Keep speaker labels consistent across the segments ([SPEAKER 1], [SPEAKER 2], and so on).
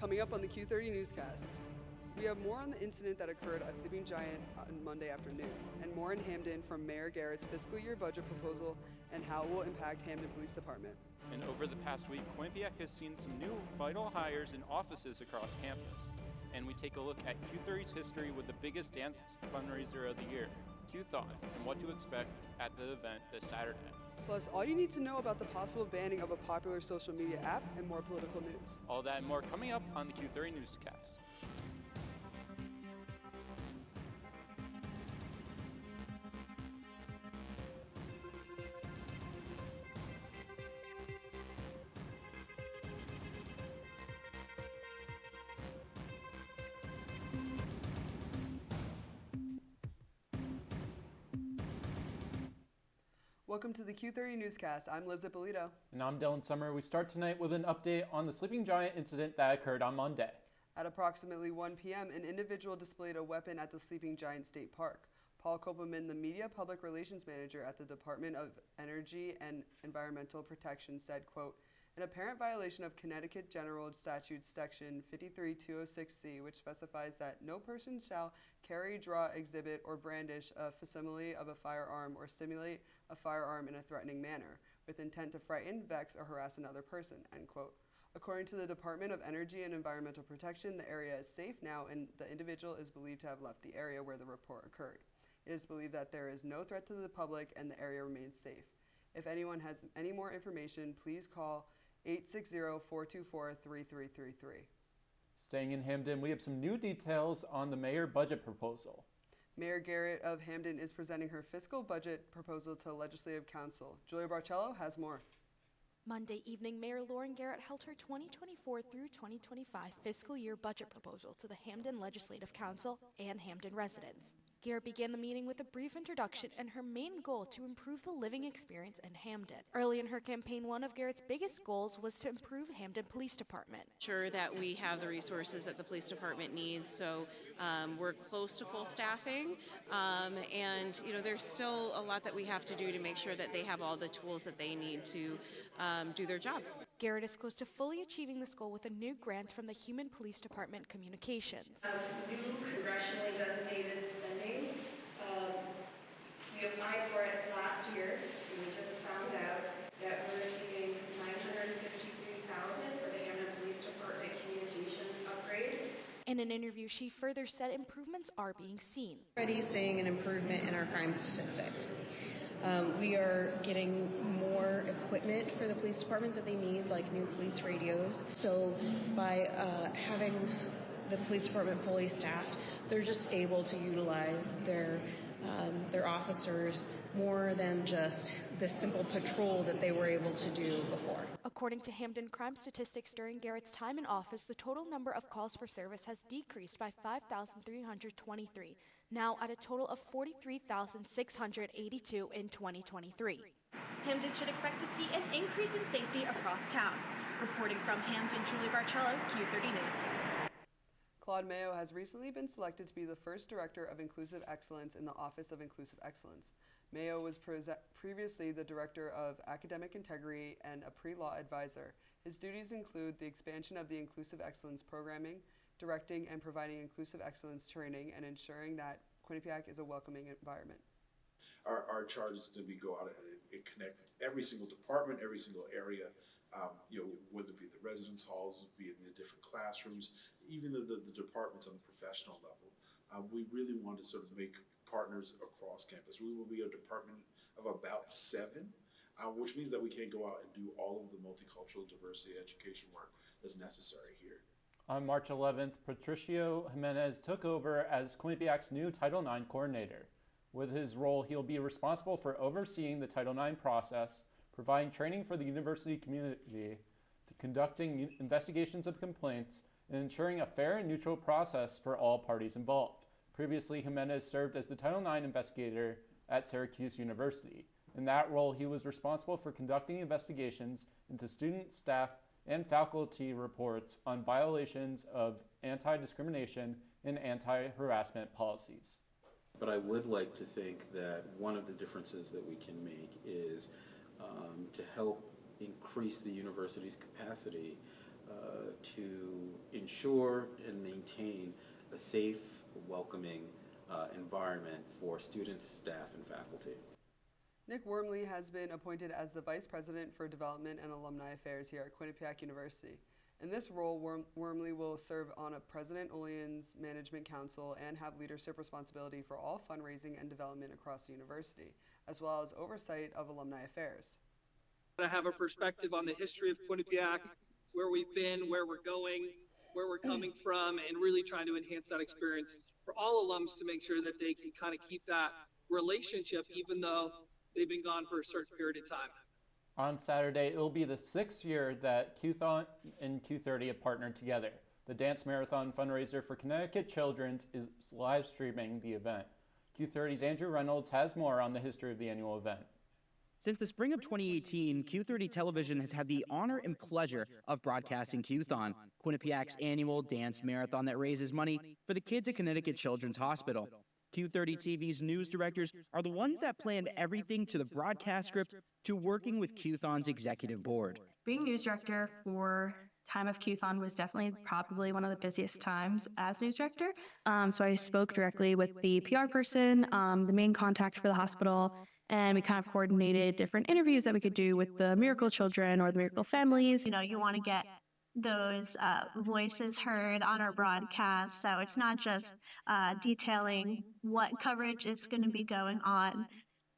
[SPEAKER 1] Coming up on the Q30 Newscast, we have more on the incident that occurred at Sleeping Giant on Monday afternoon, and more in Hamden from Mayor Garrett's fiscal year budget proposal and how it will impact Hamden Police Department.
[SPEAKER 2] And over the past week, Quinnipiac has seen some new vital hires in offices across campus. And we take a look at Q30's history with the biggest dance fundraiser of the year, QTHON, and what to expect at the event this Saturday.
[SPEAKER 1] Plus, all you need to know about the possible banning of a popular social media app and more political news.
[SPEAKER 2] All that and more coming up on the Q30 Newscast.
[SPEAKER 1] Welcome to the Q30 Newscast. I'm Liz Ippolito.
[SPEAKER 3] And I'm Dylan Summer. We start tonight with an update on the Sleeping Giant incident that occurred on Monday.
[SPEAKER 1] At approximately 1 p.m., an individual displayed a weapon at the Sleeping Giant State Park. Paul Kopelman, the Media Public Relations Manager at the Department of Energy and Environmental Protection, said, quote, "An apparent violation of Connecticut General Statute Section 53206C, which specifies that no person shall carry, draw, exhibit, or brandish a facsimile of a firearm or simulate a firearm in a threatening manner, with intent to frighten, vex, or harass another person," end quote. According to the Department of Energy and Environmental Protection, the area is safe now and the individual is believed to have left the area where the report occurred. It is believed that there is no threat to the public and the area remains safe. If anyone has any more information, please call 860-424-3333.
[SPEAKER 3] Staying in Hamden, we have some new details on the mayor budget proposal.
[SPEAKER 1] Mayor Garrett of Hamden is presenting her fiscal budget proposal to Legislative Council. Julia Barcello has more.
[SPEAKER 4] Monday evening, Mayor Lauren Garrett held her 2024 through 2025 fiscal year budget proposal to the Hamden Legislative Council and Hamden residents. Garrett began the meeting with a brief introduction and her main goal to improve the living experience in Hamden. Early in her campaign, one of Garrett's biggest goals was to improve Hamden Police Department.
[SPEAKER 5] Sure that we have the resources that the police department needs, so we're close to full staffing, and there's still a lot that we have to do to make sure that they have all the tools that they need to do their job.
[SPEAKER 4] Garrett is close to fully achieving this goal with a new grant from the Human Police Department Communications.
[SPEAKER 6] New congressionally designated spending. We applied for it last year, and we just found out that we're receiving $963,000 for the Hamden Police Department communications upgrade.
[SPEAKER 4] In an interview, she further said improvements are being seen.
[SPEAKER 6] Already seeing an improvement in our crime statistics. We are getting more equipment for the police department that they need, like new police radios. So by having the police department fully staffed, they're just able to utilize their officers more than just the simple patrol that they were able to do before.
[SPEAKER 4] According to Hamden crime statistics, during Garrett's time in office, the total number of calls for service has decreased by 5,323, now at a total of 43,682 in 2023.
[SPEAKER 7] Hamden should expect to see an increase in safety across town. Reporting from Hamden, Julia Barcello, Q30 News.
[SPEAKER 1] Claude Mayo has recently been selected to be the first Director of Inclusive Excellence in the Office of Inclusive Excellence. Mayo was previously the Director of Academic Integrity and a pre-law advisor. His duties include the expansion of the Inclusive Excellence programming, directing and providing inclusive excellence training, and ensuring that Quinnipiac is a welcoming environment.
[SPEAKER 8] Our charge is to go out and connect every single department, every single area, whether it be the residence halls, be it in the different classrooms, even the departments on the professional level. We really want to sort of make partners across campus. We will be a department of about 7, which means that we can go out and do all of the multicultural diversity education work that's necessary here.
[SPEAKER 3] On March 11th, Patricio Jimenez took over as Quinnipiac's new Title IX coordinator. With his role, he'll be responsible for overseeing the Title IX process, providing training for the university community, conducting investigations of complaints, and ensuring a fair and neutral process for all parties involved. Previously, Jimenez served as the Title IX investigator at Syracuse University. In that role, he was responsible for conducting investigations into student, staff, and faculty reports on violations of anti-discrimination and anti-harassment policies.
[SPEAKER 9] But I would like to think that one of the differences that we can make is to help increase the university's capacity to ensure and maintain a safe, welcoming environment for students, staff, and faculty.
[SPEAKER 1] Nick Wormley has been appointed as the Vice President for Development and Alumni Affairs here at Quinnipiac University. In this role, Wormley will serve on a President Olean's Management Council and have leadership responsibility for all fundraising and development across the university, as well as oversight of alumni affairs.
[SPEAKER 10] I have a perspective on the history of Quinnipiac, where we've been, where we're going, where we're coming from, and really trying to enhance that experience for all alums to make sure that they can kind of keep that relationship even though they've been gone for a certain period of time.
[SPEAKER 3] On Saturday, it will be the 6th year that QTHON and Q30 have partnered together. The Dance Marathon fundraiser for Connecticut Children's is live streaming the event. Q30's Andrew Reynolds has more on the history of the annual event.
[SPEAKER 11] Since the spring of 2018, Q30 Television has had the honor and pleasure of broadcasting QTHON, Quinnipiac's annual dance marathon that raises money for the kids at Connecticut Children's Hospital. Q30 TV's news directors are the ones that planned everything to the broadcast script to working with QTHON's executive board.
[SPEAKER 12] Being news director for time of QTHON was definitely probably one of the busiest times as news director. So I spoke directly with the PR person, the main contact for the hospital, and we kind of coordinated different interviews that we could do with the miracle children or the miracle families.
[SPEAKER 13] You know, you want to get those voices heard on our broadcast. So it's not just detailing what coverage is going to be going on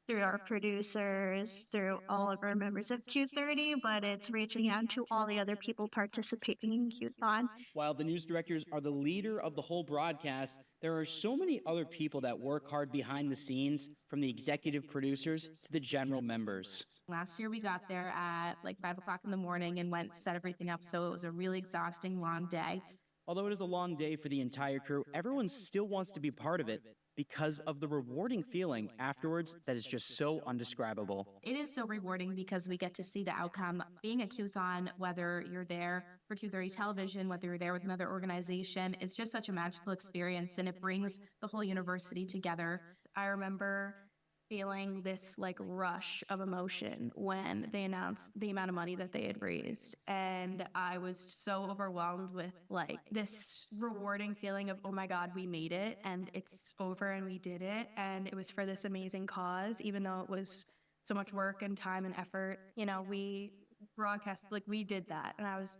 [SPEAKER 13] through our producers, through all of our members of Q30, but it's reaching out to all the other people participating in QTHON.
[SPEAKER 11] While the news directors are the leader of the whole broadcast, there are so many other people that work hard behind the scenes, from the executive producers to the general members.
[SPEAKER 12] Last year we got there at like 5 o'clock in the morning and went set everything up, so it was a really exhausting, long day.
[SPEAKER 11] Although it is a long day for the entire crew, everyone still wants to be part of it because of the rewarding feeling afterwards that is just so undescribable.
[SPEAKER 12] It is so rewarding because we get to see the outcome. Being a QTHON, whether you're there for Q30 Television, whether you're there with another organization, it's just such a magical experience, and it brings the whole university together. I remember feeling this like rush of emotion when they announced the amount of money that they had raised, and I was so overwhelmed with like this rewarding feeling of, oh my god, we made it and it's over and we did it, and it was for this amazing cause. Even though it was so much work and time and effort, you know, we broadcast, like we did that, and I was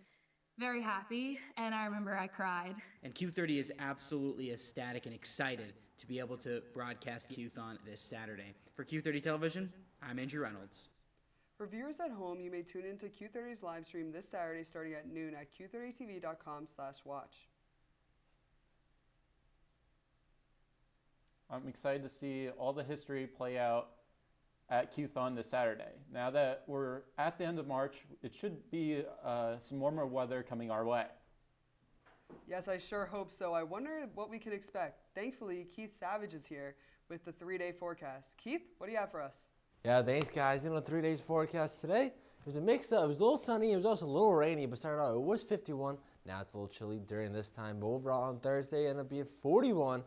[SPEAKER 12] very happy, and I remember I cried.
[SPEAKER 11] And Q30 is absolutely ecstatic and excited to be able to broadcast QTHON this Saturday. For Q30 Television, I'm Andrew Reynolds.
[SPEAKER 1] For viewers at home, you may tune into Q30's live stream this Saturday starting at noon at q30tv.com/watch.
[SPEAKER 3] I'm excited to see all the history play out at QTHON this Saturday. Now that we're at the end of March, it should be some warmer weather coming our way.
[SPEAKER 1] Yes, I sure hope so. I wonder what we can expect. Thankfully, Keith Savage is here with the 3-day forecast. Keith, what do you have for us?
[SPEAKER 14] Yeah, thanks, guys. 3 days forecast today. It was a mix-up. It was a little sunny. It was also a little rainy, but started out it was 51. Now it's a little chilly during this time. But overall on Thursday, it ended up being 41.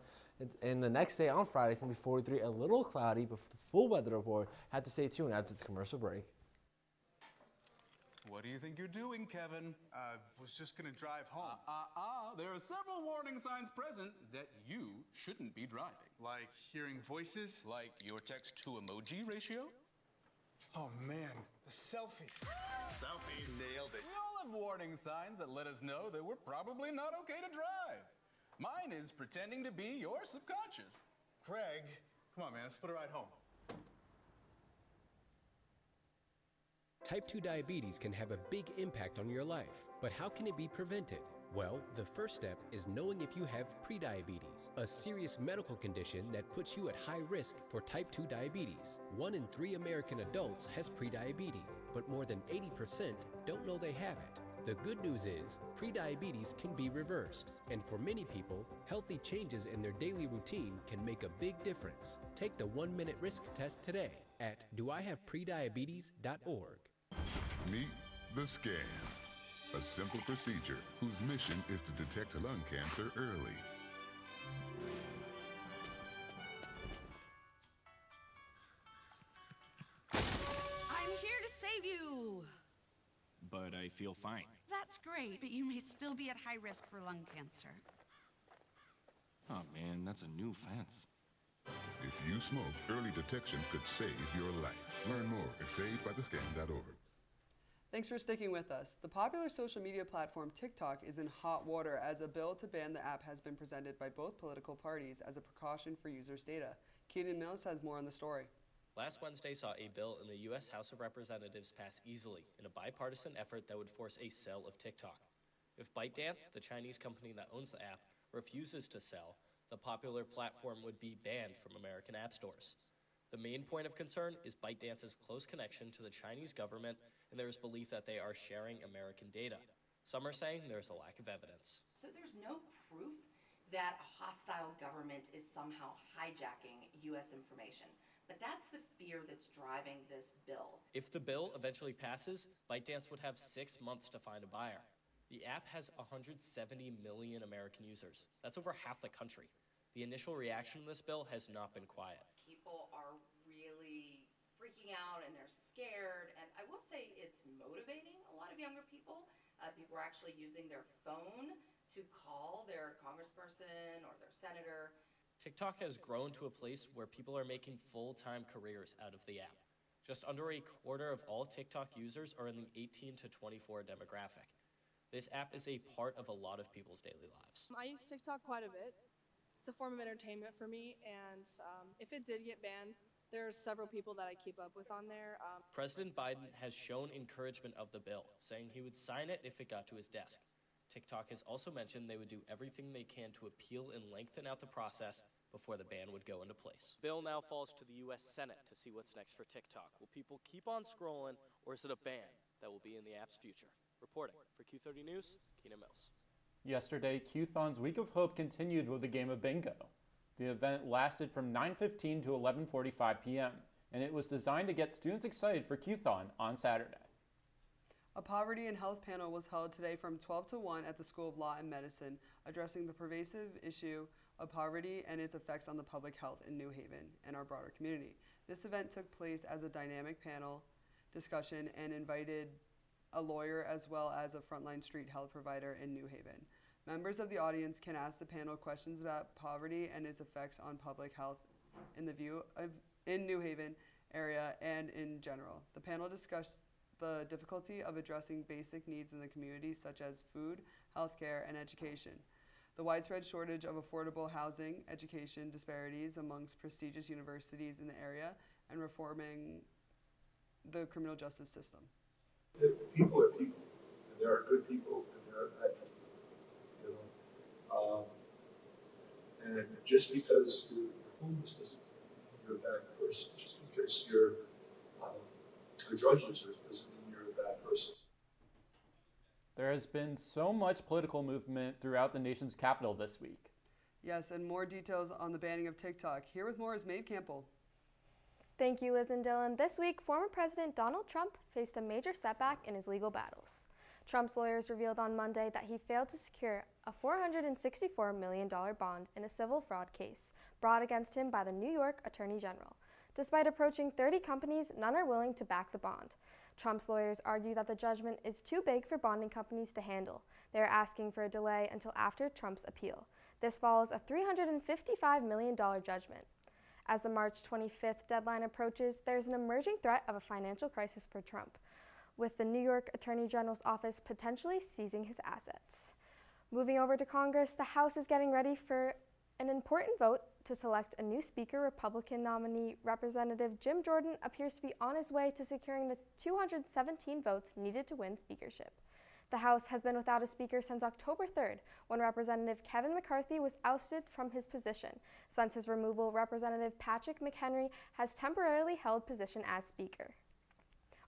[SPEAKER 14] And the next day on Friday, it's going to be 43. A little cloudy, but for the full weather report, have to stay tuned after the commercial break.
[SPEAKER 15] What do you think you're doing, Kevin?
[SPEAKER 16] Was just gonna drive home.
[SPEAKER 15] There are several warning signs present that you shouldn't be driving.
[SPEAKER 16] Like hearing voices?
[SPEAKER 15] Like your text-to-emoji ratio?
[SPEAKER 16] Oh man, the selfies. Selfie, nailed it.
[SPEAKER 15] We all have warning signs that let us know that we're probably not okay to drive. Mine is pretending to be your subconscious.
[SPEAKER 16] Craig, come on man, let's put a ride home.
[SPEAKER 17] Type 2 diabetes can have a big impact on your life, but how can it be prevented? Well, the first step is knowing if you have prediabetes, a serious medical condition that puts you at high risk for type 2 diabetes. 1 in 3 American adults has prediabetes, but more than 80% don't know they have it. The good news is, prediabetes can be reversed, and for many people, healthy changes in their daily routine can make a big difference. Take the 1-minute risk test today at doihaveprediabetes.org.
[SPEAKER 18] Meet the Scan, a simple procedure whose mission is to detect lung cancer early.
[SPEAKER 19] I'm here to save you! but I feel fine.
[SPEAKER 20] That's great, but you may still be at high risk for lung cancer.
[SPEAKER 19] Oh man, that's a new fence.
[SPEAKER 18] If you smoke, early detection could save your life. Learn more at savebythescan.org.
[SPEAKER 1] Thanks for sticking with us. The popular social media platform TikTok is in hot water as a bill to ban the app has been presented by both political parties as a precaution for users' data. Keaton Mills has more on the story.
[SPEAKER 21] Last Wednesday saw a bill in the U.S. House of Representatives pass easily in a bipartisan effort that would force a sale of TikTok. If ByteDance, the Chinese company that owns the app, refuses to sell, the popular platform would be banned from American app stores. The main point of concern is ByteDance's close connection to the Chinese government, and there is belief that they are sharing American data. Some are saying there's a lack of evidence.
[SPEAKER 22] So there's no proof that a hostile government is somehow hijacking U.S. information. But that's the fear that's driving this bill.
[SPEAKER 21] If the bill eventually passes, ByteDance would have 6 months to find a buyer. The app has 170 million American users. That's over half the country. The initial reaction to this bill has not been quiet.
[SPEAKER 22] People are really freaking out and they're scared, and I will say it's motivating a lot of younger people. People are actually using their phone to call their congressperson or their senator.
[SPEAKER 21] TikTok has grown to a place where people are making full-time careers out of the app. Just under a quarter of all TikTok users are in the 18 to 24 demographic. This app is a part of a lot of people's daily lives.
[SPEAKER 23] I use TikTok quite a bit. It's a form of entertainment for me, and if it did get banned, there are several people that I keep up with on there.
[SPEAKER 21] President Biden has shown encouragement of the bill, saying he would sign it if it got to his desk. TikTok has also mentioned they would do everything they can to appeal and lengthen out the process before the ban would go into place. The bill now falls to the U.S. Senate to see what's next for TikTok. Will people keep on scrolling, or is it a ban that will be in the app's future? Reporting for Q30 News, Keena Mills.
[SPEAKER 3] Yesterday, QTHON's Week of Hope continued with a game of bingo. The event lasted from 9:15 to 11:45 p.m., and it was designed to get students excited for QTHON on Saturday.
[SPEAKER 1] A poverty and health panel was held today from 12 to 1 at the School of Law and Medicine, addressing the pervasive issue of poverty and its effects on the public health in New Haven and our broader community. This event took place as a dynamic panel discussion and invited a lawyer as well as a frontline street health provider in New Haven. Members of the audience can ask the panel questions about poverty and its effects on public health in New Haven area and in general. The panel discussed the difficulty of addressing basic needs in the community such as food, healthcare, and education, the widespread shortage of affordable housing, education disparities amongst prestigious universities in the area, and reforming the criminal justice system.
[SPEAKER 24] People are people, and there are good people and there are bad people, you know. And just because you're homeless doesn't mean you're a bad person. Just because you're a drug user doesn't mean you're a bad person.
[SPEAKER 3] There has been so much political movement throughout the nation's capital this week.
[SPEAKER 1] Yes, and more details on the banning of TikTok. Here with more is Maeve Campbell.
[SPEAKER 25] Thank you, Liz and Dylan. This week, former President Donald Trump faced a major setback in his legal battles. Trump's lawyers revealed on Monday that he failed to secure a $464 million bond in a civil fraud case brought against him by the New York Attorney General. Despite approaching 30 companies, none are willing to back the bond. Trump's lawyers argue that the judgment is too big for bonding companies to handle. They are asking for a delay until after Trump's appeal. This follows a $355 million judgment. As the March 25th deadline approaches, there's an emerging threat of a financial crisis for Trump, with the New York Attorney General's office potentially seizing his assets. Moving over to Congress, the House is getting ready for an important vote to select a new Speaker. Republican nominee Representative Jim Jordan appears to be on his way to securing the 217 votes needed to win speakership. The House has been without a Speaker since October 3rd, when Representative Kevin McCarthy was ousted from his position. Since his removal, Representative Patrick McHenry has temporarily held position as Speaker.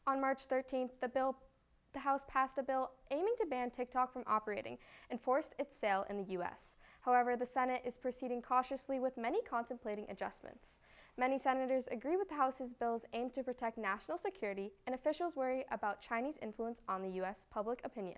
[SPEAKER 25] On March 13th, the House passed a bill aiming to ban TikTok from operating and forced its sale in the U.S. However, the Senate is proceeding cautiously, with many contemplating adjustments. Many senators agree with the House's bills aimed to protect national security, and officials worry about Chinese influence on the U.S. public opinion.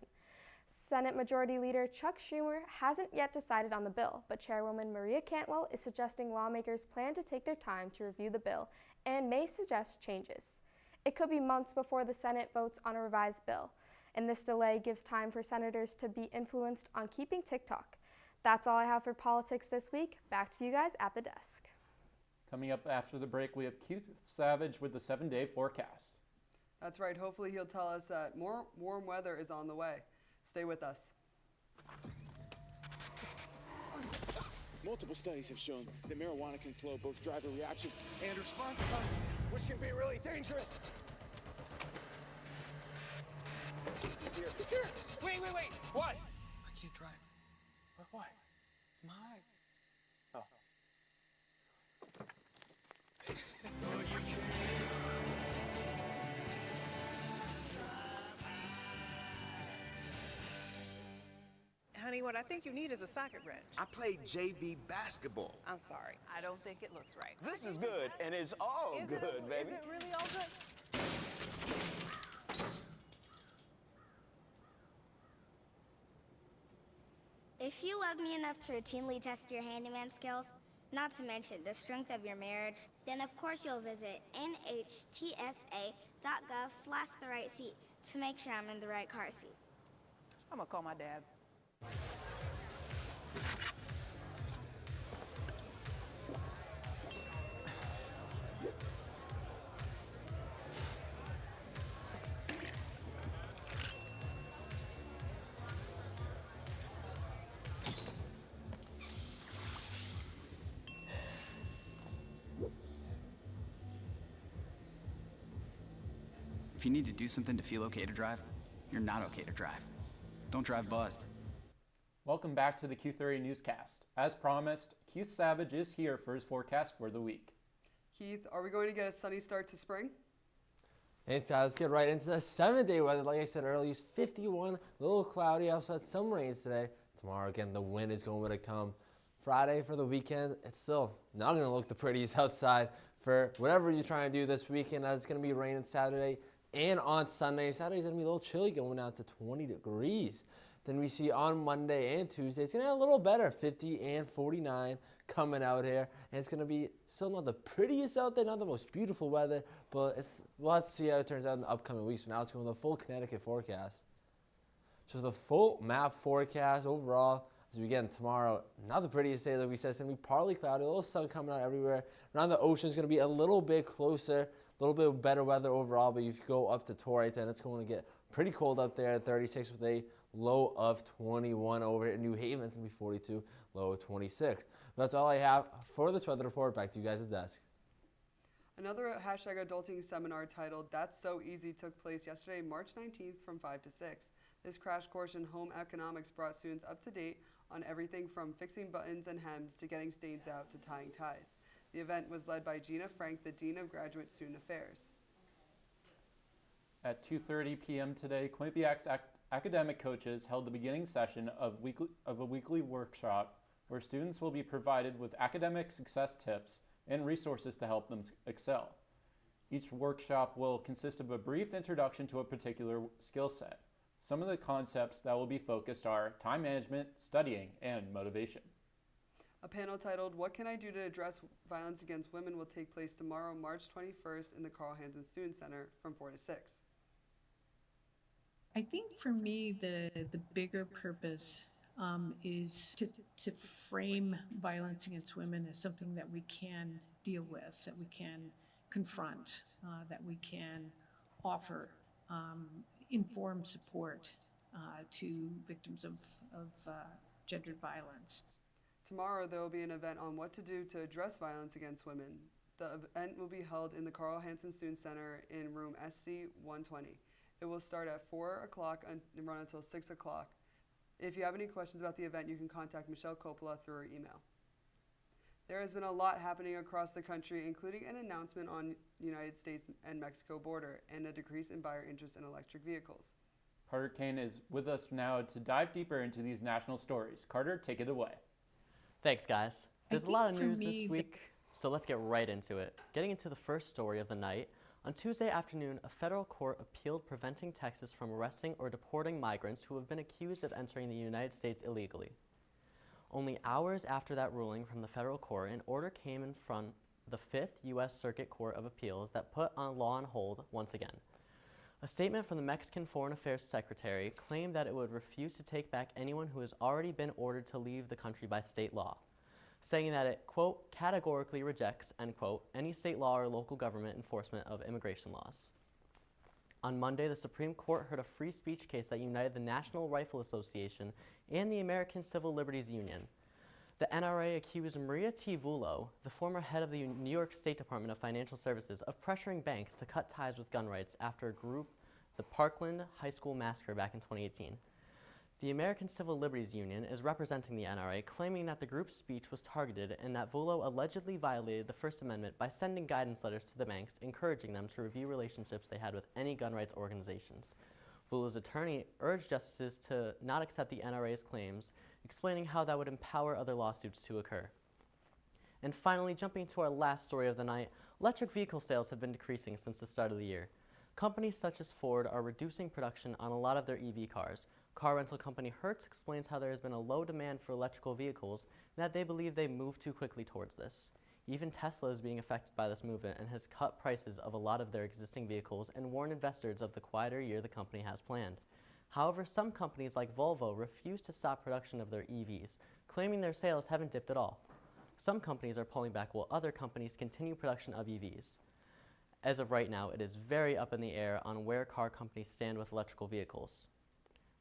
[SPEAKER 25] Senate Majority Leader Chuck Schumer hasn't yet decided on the bill, but Chairwoman Maria Cantwell is suggesting lawmakers plan to take their time to review the bill and may suggest changes. It could be months before the Senate votes on a revised bill. and this delay gives time for senators to be influenced on keeping TikTok. That's all I have for politics this week. Back to you guys at the desk.
[SPEAKER 3] Coming up after the break, we have Keith Savage with the 7-day forecast.
[SPEAKER 1] That's right. Hopefully he'll tell us that more warm weather is on the way. Stay with us.
[SPEAKER 2] Multiple studies have shown that marijuana can slow both driver reaction and response time, which can be really dangerous. He's here. He's here. Wait. What? I can't drive. Why? My. Oh.
[SPEAKER 4] Honey, what I think you need is a socket wrench.
[SPEAKER 5] I played JV basketball.
[SPEAKER 4] I'm sorry. I don't think it looks right.
[SPEAKER 5] This is good, and it's all good, baby.
[SPEAKER 4] Is it really all good?
[SPEAKER 6] If you love me enough to routinely test your handyman skills, not to mention the strength of your marriage, then of course you'll visit nhtsa.gov/the right seat to make sure I'm in the right car seat.
[SPEAKER 4] I'm gonna call my dad.
[SPEAKER 7] If you need to do something to feel okay to drive, you're not okay to drive. Don't drive buzzed.
[SPEAKER 3] Welcome back to the Q30 Newscast. As promised, Keith Savage is here for his forecast for the week.
[SPEAKER 1] Keith, are we going to get a sunny start to spring?
[SPEAKER 14] Hey, Scott, let's get right into the 7-day weather. Like I said earlier, it's 51, a little cloudy. Also had some rains today. Tomorrow, again, the wind is going to come. Friday for the weekend, it's still not going to look the prettiest outside for whatever you're trying to do this weekend. It's going to be raining Saturday and on Sunday. Saturday's going to be a little chilly, going down to 20 degrees. Then we see on Monday and Tuesday, it's going to get a little better, 50 and 49 coming out here. And it's going to be still not the prettiest out there, not the most beautiful weather, but we'll have to see how it turns out in the upcoming weeks. So now it's going to the full Connecticut forecast. So the full map forecast overall, as we get in tomorrow, not the prettiest day, like we said. It's going to be partly cloudy, a little sun coming out everywhere. Around the ocean, it's going to be a little bit closer, a little bit better weather overall, but if you go up to Torrey, then it's going to get pretty cold up there at 36 with a low of 21 over at New Haven. It's going to be 42, low of 26. That's all I have for this weather report. Back to you guys at the desk.
[SPEAKER 1] Another #adulting seminar titled That's So Easy took place yesterday, March 19th from 5 to 6. This crash course in home economics brought students up to date on everything from fixing buttons and hems to getting stains out to tying ties. The event was led by Gina Frank, the Dean of Graduate Student Affairs.
[SPEAKER 3] At 2:30 p.m. today, Quinnipiac's academic coaches held the beginning session of a weekly workshop where students will be provided with academic success tips and resources to help them excel. Each workshop will consist of a brief introduction to a particular skill set. Some of the concepts that will be focused are time management, studying, and motivation.
[SPEAKER 1] A panel titled What Can I Do to Address Violence Against Women will take place tomorrow, March 21st in the Carl Hansen Student Center from 4 to 6.
[SPEAKER 26] I think for me, the bigger purpose is to frame violence against women as something that we can deal with, that we can confront, that we can offer informed support to victims of gendered violence.
[SPEAKER 1] Tomorrow there will be an event on what to do to address violence against women. The event will be held in the Carl Hansen Student Center in room SC 120. It will start at 4 o'clock and run until 6 o'clock. If you have any questions about the event, you can contact Michelle Coppola through her email. There has been a lot happening across the country, including an announcement on United States and Mexico border and a decrease in buyer interest in electric vehicles.
[SPEAKER 3] Carter Kane is with us now to dive deeper into these national stories. Carter, take it away.
[SPEAKER 27] Thanks, guys. There's a lot of news this week, so let's get right into it. Getting into the first story of the night, on Tuesday afternoon, a federal court appealed preventing Texas from arresting or deporting migrants who have been accused of entering the United States illegally. Only hours after that ruling from the federal court, an order came in from the 5th U.S. Circuit Court of Appeals that put on law on hold once again. A statement from the Mexican Foreign Affairs Secretary claimed that it would refuse to take back anyone who has already been ordered to leave the country by state law, saying that it, quote, categorically rejects, end quote, any state law or local government enforcement of immigration laws. On Monday, the Supreme Court heard a free speech case that united the National Rifle Association and the American Civil Liberties Union. The NRA accused Maria T. Vullo, the former head of the New York State Department of Financial Services, of pressuring banks to cut ties with gun rights after the Parkland High School massacre back in 2018. The American Civil Liberties Union is representing the NRA, claiming that the group's speech was targeted and that Vullo allegedly violated the First Amendment by sending guidance letters to the banks, encouraging them to review relationships they had with any gun rights organizations. Vullo's attorney urged justices to not accept the NRA's claims, explaining how that would empower other lawsuits to occur. And finally, jumping to our last story of the night, electric vehicle sales have been decreasing since the start of the year. Companies such as Ford are reducing production on a lot of their EV cars. Car rental company Hertz explains how there has been a low demand for electrical vehicles and that they believe they move too quickly towards this. Even Tesla is being affected by this movement and has cut prices of a lot of their existing vehicles and warned investors of the quieter year the company has planned. However, some companies like Volvo refuse to stop production of their EVs, claiming their sales haven't dipped at all. Some companies are pulling back while other companies continue production of EVs. As of right now, it is very up in the air on where car companies stand with electrical vehicles.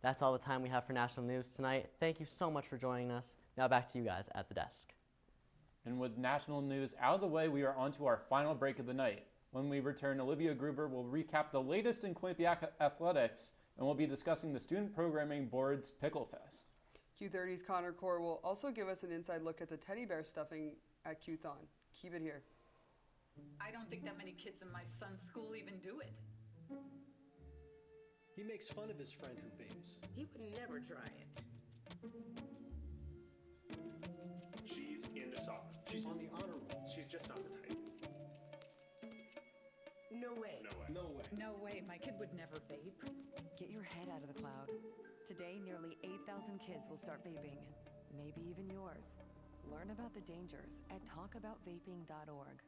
[SPEAKER 27] That's all the time we have for national news tonight. Thank you so much for joining us. Now back to you guys at the desk.
[SPEAKER 3] And with national news out of the way, we are on to our final break of the night. When we return, Olivia Gruber will recap the latest in Quinnipiac athletics, and we'll be discussing the Student Programming Board's Pickle Fest.
[SPEAKER 1] Q30's Connor Core will also give us an inside look at the teddy bear stuffing at QTHON. Keep it here.
[SPEAKER 8] I don't think that many kids in my son's school even do it.
[SPEAKER 9] He makes fun of his friend who vapes.
[SPEAKER 10] He would never try it.
[SPEAKER 11] She's into soccer.
[SPEAKER 9] She's on the honor roll.
[SPEAKER 11] She's just not the type.
[SPEAKER 10] No way.
[SPEAKER 11] No way.
[SPEAKER 9] No way.
[SPEAKER 8] No way, my kid would never vape.
[SPEAKER 12] Get your head out of the cloud. Today, nearly 8,000 kids will start vaping. Maybe even yours. Learn about the dangers at talkaboutvaping.org.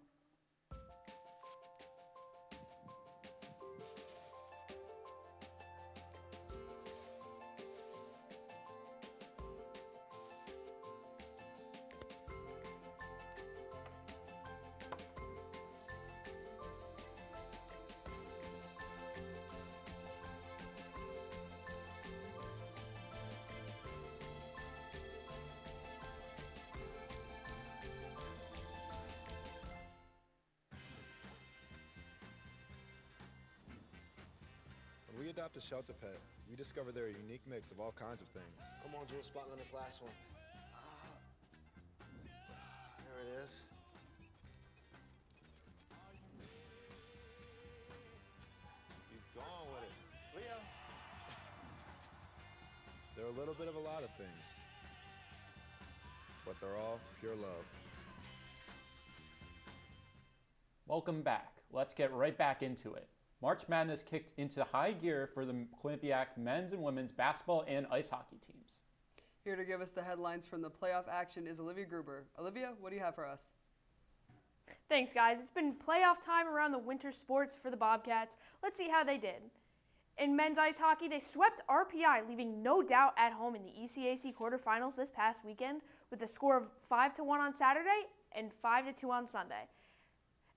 [SPEAKER 13] When we adopt a shelter pet, we discover they're a unique mix of all kinds of things.
[SPEAKER 16] Come on, Jules, spot on this last one. There it is.
[SPEAKER 13] Keep going with it. Leo! They're a little bit of a lot of things, but they're all pure love.
[SPEAKER 3] Welcome back. Let's get right back into it. March Madness kicked into high gear for the Quinnipiac men's and women's basketball and ice hockey teams.
[SPEAKER 1] Here to give us the headlines from the playoff action is Olivia Gruber. Olivia, what do you have for us?
[SPEAKER 15] Thanks, guys. It's been playoff time around the winter sports for the Bobcats. Let's see how they did. In men's ice hockey, they swept RPI, leaving no doubt at home in the ECAC quarterfinals this past weekend with a score of 5-1 on Saturday and 5-2 on Sunday.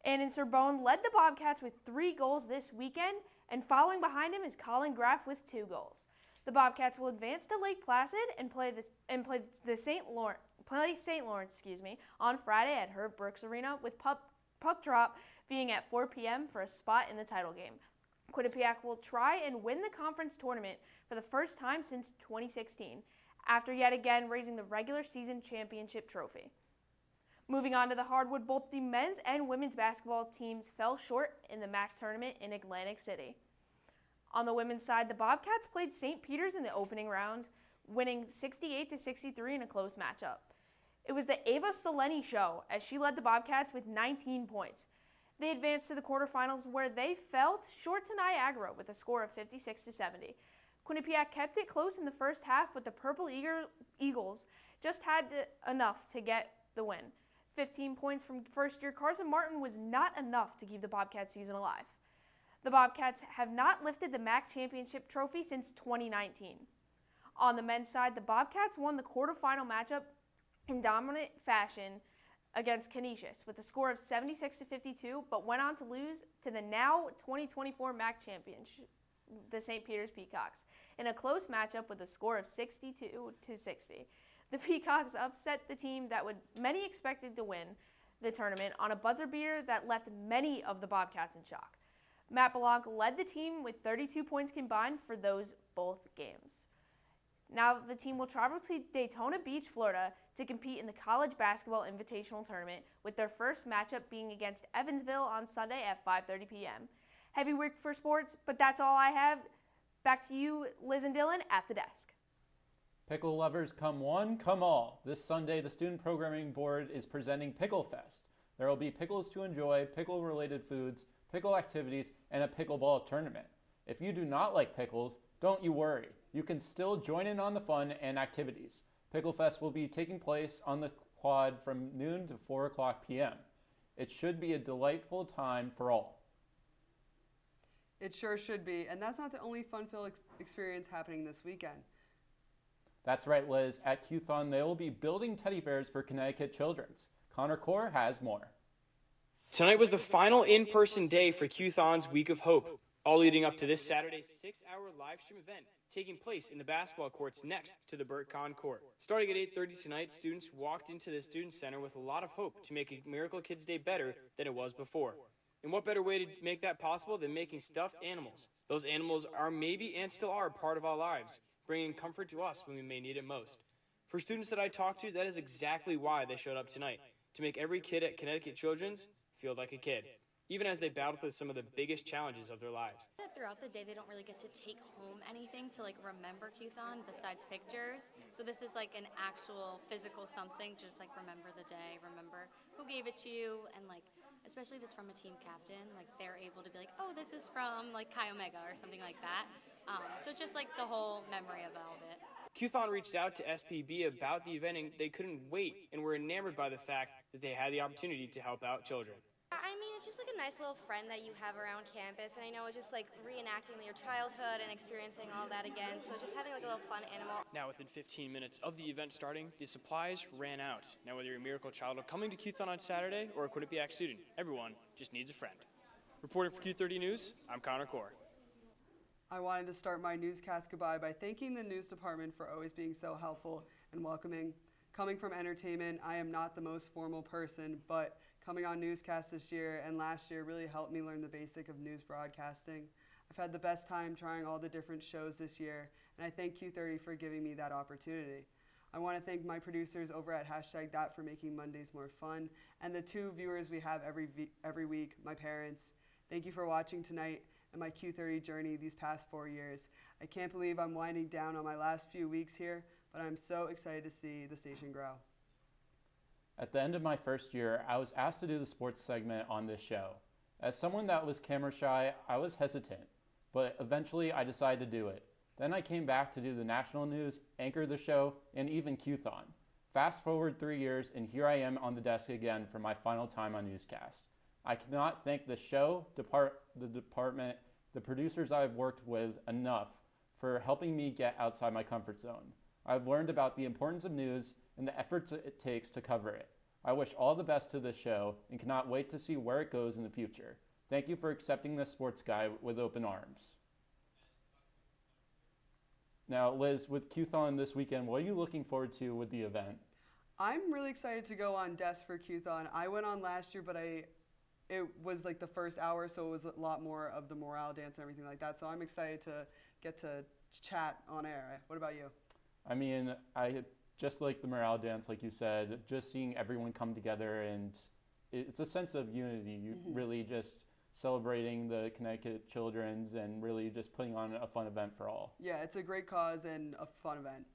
[SPEAKER 15] Annan Sorbonne led the Bobcats with 3 goals this weekend, and following behind him is Colin Graff with 2 goals. The Bobcats will advance to Lake Placid and play St. Lawrence on Friday at Herb Brooks Arena, with puck drop being at 4 p.m. for a spot in the title game. Quinnipiac will try and win the conference tournament for the first time since 2016, after yet again raising the regular season championship trophy. Moving on to the hardwood, both the men's and women's basketball teams fell short in the MAC tournament in Atlantic City. On the women's side, the Bobcats played St. Peter's in the opening round, winning 68-63 in a close matchup. It was the Ava Seleni show as she led the Bobcats with 19 points. They advanced to the quarterfinals where they fell short to Niagara with a score of 56-70. Quinnipiac kept it close in the first half, but the Purple Eagles just had enough to get the win. 15 points from first-year Carson Martin was not enough to keep the Bobcats season alive. The Bobcats have not lifted the MAC championship trophy since 2019. On the men's side, the Bobcats won the quarterfinal matchup in dominant fashion against Canisius with a score of 76-52, but went on to lose to the now 2024 MAC champions, the St. Peter's Peacocks, in a close matchup with a score of 62-60. The Peacocks upset the team that many expected to win the tournament on a buzzer beater that left many of the Bobcats in shock. Matt Blanc led the team with 32 points combined for those both games. Now the team will travel to Daytona Beach, Florida to compete in the College Basketball Invitational Tournament, with their first matchup being against Evansville on Sunday at 5:30 p.m. Heavy week for sports, but that's all I have. Back to you, Liz and Dylan, at the desk.
[SPEAKER 3] Pickle lovers, come one, come all. This Sunday, the Student Programming Board is presenting Pickle Fest. There will be pickles to enjoy, pickle-related foods, pickle activities, and a pickleball tournament. If you do not like pickles, don't you worry. You can still join in on the fun and activities. Pickle Fest will be taking place on the quad from noon to 4 o'clock p.m. It should be a delightful time for all.
[SPEAKER 1] It sure should be, and that's not the only fun-filled experience happening this weekend.
[SPEAKER 3] That's right, Liz. At QTHON, they will be building teddy bears for Connecticut Children's. Connor Core has more.
[SPEAKER 17] Tonight was the final in-person day for QTHON's Week of Hope, all leading up to this Saturday's 6-hour live stream event taking place in the basketball courts next to the Burt Kahn Court. Starting at 8:30 tonight, students walked into the Student Center with a lot of hope to make a Miracle Kids Day better than it was before. And what better way to make that possible than making stuffed animals? Those animals are maybe and still are part of our lives, bringing comfort to us when we may need it most. For students that I talked to, that is exactly why they showed up tonight, to make every kid at Connecticut Children's feel like a kid, even as they battle with some of the biggest challenges of their lives.
[SPEAKER 18] Throughout the day, they don't really get to take home anything to remember QTHON besides pictures. So this is an actual physical something, just remember the day, remember who gave it to you, and especially if it's from a team captain, they're able to be oh, this is from Chi Omega or something like that. So it's just the whole memory of all of it.
[SPEAKER 17] QTHON reached out to SPB about the event, and they couldn't wait and were enamored by the fact that they had the opportunity to help out children.
[SPEAKER 19] I mean, it's just a nice little friend that you have around campus, and I know it's just reenacting your childhood and experiencing all that again, so just having a little fun animal.
[SPEAKER 17] Now within 15 minutes of the event starting, the supplies ran out. Now whether you're a Miracle Child or coming to QTHON on Saturday or a Quinnipiac student, everyone just needs a friend. Reporting for Q30 News, I'm Connor Core.
[SPEAKER 1] I wanted to start my newscast goodbye by thanking the news department for always being so helpful and welcoming. Coming from entertainment, I am not the most formal person, but coming on newscast this year and last year really helped me learn the basic of news broadcasting. I've had the best time trying all the different shows this year, and I thank Q30 for giving me that opportunity. I want to thank my producers over at #that for making Mondays more fun, and the 2 viewers we have every week, my parents. Thank you for watching tonight and my Q30 journey these past 4 years. I can't believe I'm winding down on my last few weeks here, but I'm so excited to see the station grow.
[SPEAKER 3] At the end of my first year, I was asked to do the sports segment on this show. As someone that was camera shy, I was hesitant, but eventually I decided to do it. Then I came back to do the national news, anchor the show, and even QTHON. Fast forward 3 years, and here I am on the desk again for my final time on newscast. I cannot thank the show, the department, the producers I've worked with enough for helping me get outside my comfort zone. I've learned about the importance of news and the efforts it takes to cover it. I wish all the best to this show and cannot wait to see where it goes in the future. Thank you for accepting this sports guy with open arms. Now, Liz, with QTHON this weekend, what are you looking forward to with the event?
[SPEAKER 1] I'm really excited to go on desk for QTHON. I went on last year, but it was the first hour, so it was a lot more of the morale dance and everything like that. So I'm excited to get to chat on air. What about you?
[SPEAKER 3] I mean, I just like the morale dance, like you said, just seeing everyone come together, and it's a sense of unity, really just celebrating the Connecticut Children's and really just putting on a fun event for all.
[SPEAKER 1] Yeah, it's a great cause and a fun event.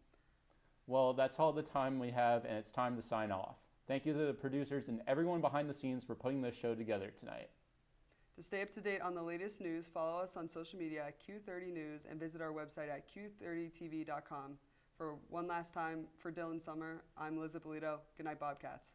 [SPEAKER 3] Well, that's all the time we have, and it's time to sign off. Thank you to the producers and everyone behind the scenes for putting this show together tonight.
[SPEAKER 1] To stay up to date on the latest news, follow us on social media at Q30 News and visit our website at Q30TV.com. For one last time, for Dylan Summer, I'm Liz Ippolito. Good night, Bobcats.